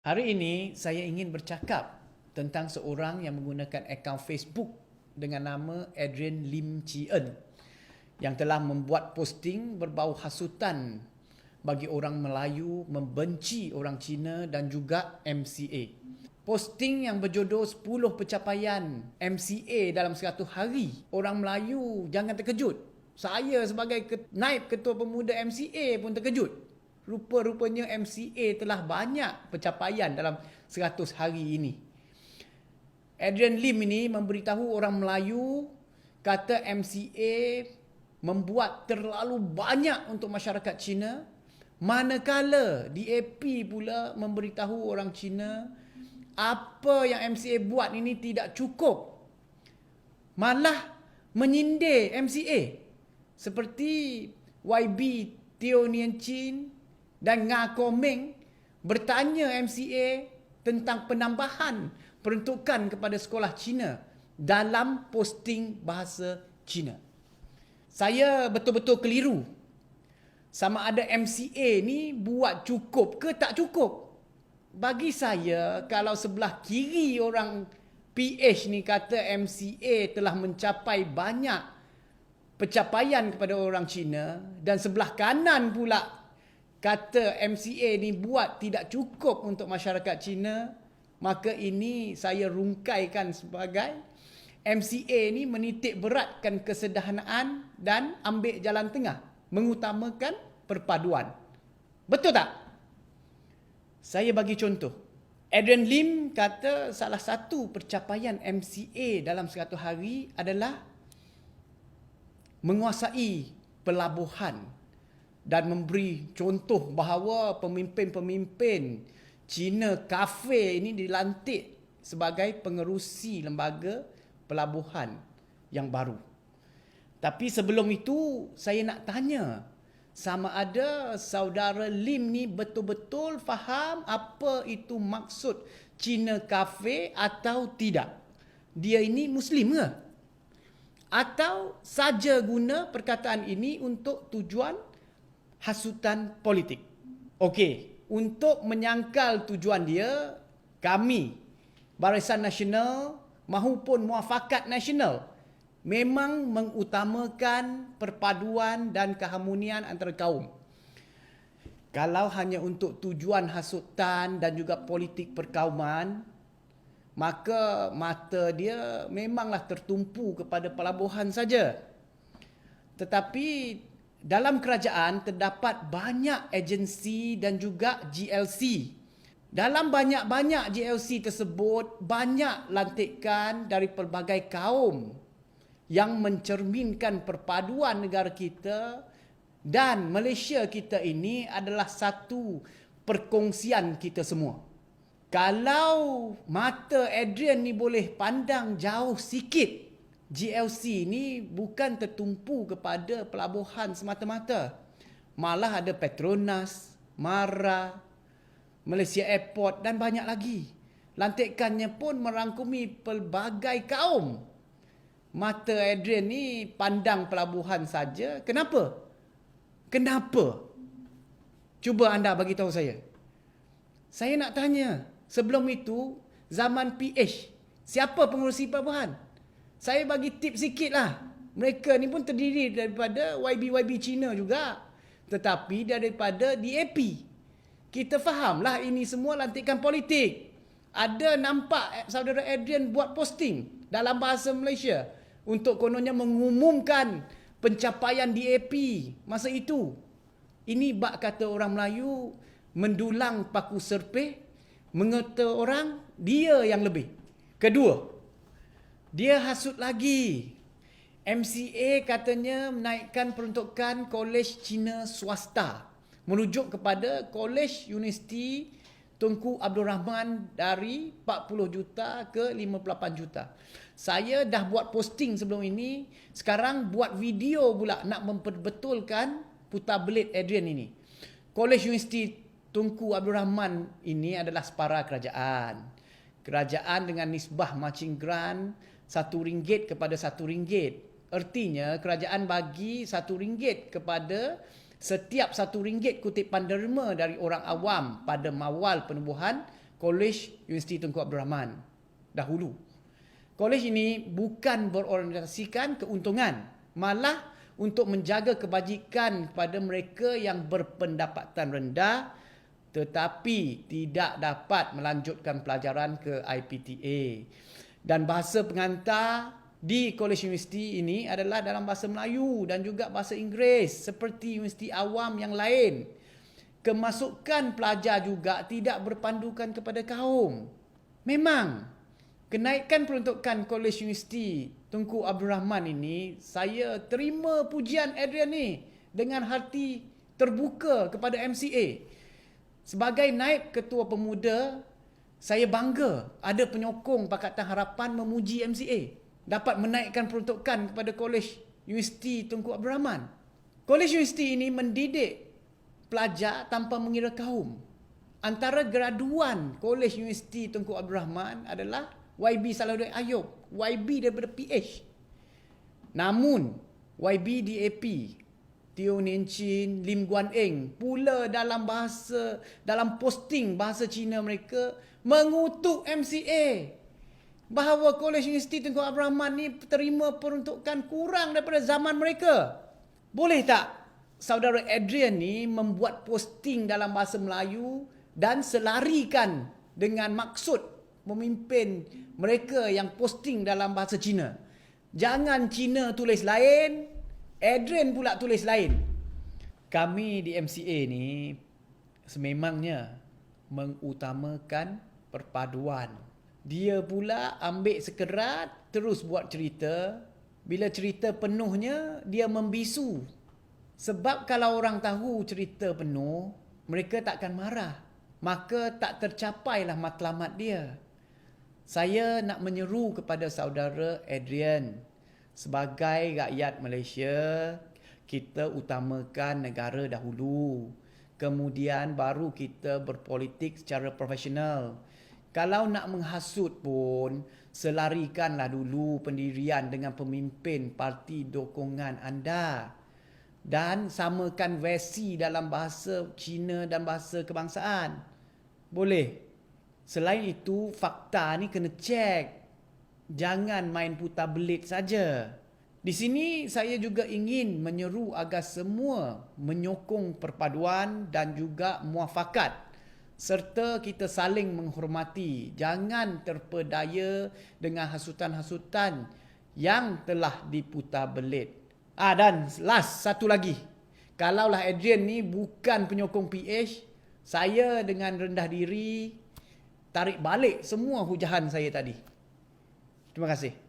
Hari ini saya ingin bercakap tentang seorang yang menggunakan akaun Facebook dengan nama Adrian Lim Chee Eun yang telah membuat posting berbau hasutan bagi orang Melayu membenci orang Cina dan juga MCA. Posting yang berjudul 10 pencapaian MCA dalam 100 hari. Orang Melayu jangan terkejut. Saya sebagai naib ketua pemuda MCA pun terkejut. Rupa-rupanya MCA telah banyak pencapaian dalam 100 hari ini. Adrian Lim ini memberitahu orang Melayu kata MCA membuat terlalu banyak untuk masyarakat Cina, manakala DAP pula memberitahu orang Cina apa yang MCA buat ini tidak cukup. Malah menyindir MCA seperti YB Teo Nien Chin dan Nga Komeng bertanya MCA tentang penambahan peruntukan kepada sekolah Cina dalam posting bahasa Cina. Saya betul-betul keliru. Sama ada MCA ni buat cukup ke tak cukup. Bagi saya, kalau sebelah kiri orang PH ni kata MCA telah mencapai banyak pencapaian kepada orang Cina dan sebelah kanan pula kata MCA ni buat tidak cukup untuk masyarakat Cina, maka ini saya rungkaikan sebagai MCA ni menitik beratkan kesederhanaan dan ambil jalan tengah, mengutamakan perpaduan. Betul tak? Saya bagi contoh. Adrian Lim kata salah satu pencapaian MCA dalam 100 hari adalah menguasai pelabuhan dan memberi contoh bahawa pemimpin-pemimpin Cina Cafe ini dilantik sebagai pengerusi lembaga pelabuhan yang baru. Tapi sebelum itu saya nak tanya, sama ada saudara Lim ni betul-betul faham apa itu maksud Cina Cafe atau tidak? Dia ini Muslim ke? Atau saja guna perkataan ini untuk tujuan hasutan politik? Okey, untuk menyangkal tujuan dia, kami Barisan Nasional mahupun Muafakat Nasional memang mengutamakan perpaduan dan keharmonian antara kaum. Kalau hanya untuk tujuan hasutan dan juga politik perkauman, maka mata dia memanglah tertumpu kepada pelabuhan saja. Tetapi dalam kerajaan terdapat banyak agensi dan juga GLC. Dalam banyak-banyak GLC tersebut, banyak lantikan dari pelbagai kaum yang mencerminkan perpaduan negara kita, dan Malaysia kita ini adalah satu perkongsian kita semua. Kalau mata Adrian ni boleh pandang jauh sikit, GLC ni bukan tertumpu kepada pelabuhan semata-mata. Malah ada Petronas, Mara, Malaysia Airport dan banyak lagi. Lantikannya pun merangkumi pelbagai kaum. Mata Adrian ni pandang pelabuhan saja. Kenapa? Kenapa? Cuba anda bagi tahu saya. Saya nak tanya, sebelum itu zaman PH, siapa pengurusi pelabuhan? Saya bagi tip sikit lah. Mereka ni pun terdiri daripada YB Cina juga. Tetapi daripada DAP. Kita fahamlah ini semua lantikan politik. Ada nampak saudara Adrian buat posting dalam bahasa Malaysia untuk kononnya mengumumkan pencapaian DAP masa itu. Ini bak kata orang Melayu mendulang paku serpih, mengata orang dia yang lebih. Kedua, dia hasut lagi. MCA katanya menaikkan peruntukan kolej Cina swasta merujuk kepada kolej Universiti Tunku Abdul Rahman dari 40 juta ke 58 juta. Saya dah buat posting sebelum ini, sekarang buat video pula nak memperbetulkan putar belit Adrian ini. Kolej Universiti Tunku Abdul Rahman ini adalah separa kerajaan. Kerajaan dengan nisbah matching grant RM1 kepada RM1. Artinya kerajaan bagi RM1 kepada setiap RM1 kutipan derma dari orang awam pada mawal penubuhan Kolej Universiti Tunku Abdul Rahman dahulu. Kolej ini bukan berorientasikan keuntungan, malah untuk menjaga kebajikan kepada mereka yang berpendapatan rendah tetapi tidak dapat melanjutkan pelajaran ke IPTA. Dan bahasa pengantar di Kolej Universiti ini adalah dalam bahasa Melayu dan juga bahasa Inggeris seperti universiti awam yang lain. Kemasukan pelajar juga tidak berpandukan kepada kaum. Memang, kenaikan peruntukan Kolej Universiti Tunku Abdul Rahman ini, saya terima pujian Adrian ni dengan hati terbuka kepada MCA. Sebagai naib ketua pemuda, saya bangga ada penyokong Pakatan Harapan memuji MCA dapat menaikkan peruntukan kepada Kolej Universiti Tunku Abdul Rahman. Kolej Universiti ini mendidik pelajar tanpa mengira kaum. Antara graduan Kolej Universiti Tunku Abdul Rahman adalah YB Salahuddin Ayub, YB daripada PH. Namun, YB DAP, Teo Nen Chin, Lim Guan Eng pula dalam posting bahasa Cina mereka mengutuk MCA bahawa Kolej Universiti Tunku Abdul Rahman ni terima peruntukan kurang daripada zaman mereka. Boleh tak saudara Adrian ni membuat posting dalam bahasa Melayu dan selarikan dengan maksud memimpin mereka yang posting dalam bahasa Cina? Jangan Cina tulis lain, Adrian pula tulis lain. Kami di MCA ni sememangnya mengutamakan perpaduan. Dia pula ambil sekerat, terus buat cerita. Bila cerita penuhnya, dia membisu. Sebab kalau orang tahu cerita penuh, mereka takkan marah. Maka tak tercapailah matlamat dia. Saya nak menyeru kepada saudara Adrian, sebagai rakyat Malaysia, kita utamakan negara dahulu. Kemudian baru kita berpolitik secara profesional. Kalau nak menghasut pun, selarikanlah dulu pendirian dengan pemimpin parti dokongan anda. Dan samakan versi dalam bahasa Cina dan bahasa kebangsaan. Boleh. Selain itu, fakta ni kena cek. Jangan main putar belit saja. Di sini saya juga ingin menyeru agar semua menyokong perpaduan dan juga muafakat serta kita saling menghormati. Jangan terpedaya dengan hasutan-hasutan yang telah diputar belit. Dan last satu lagi. Kalaulah Adrian ni bukan penyokong PH, saya dengan rendah diri tarik balik semua hujahan saya tadi. Terima kasih.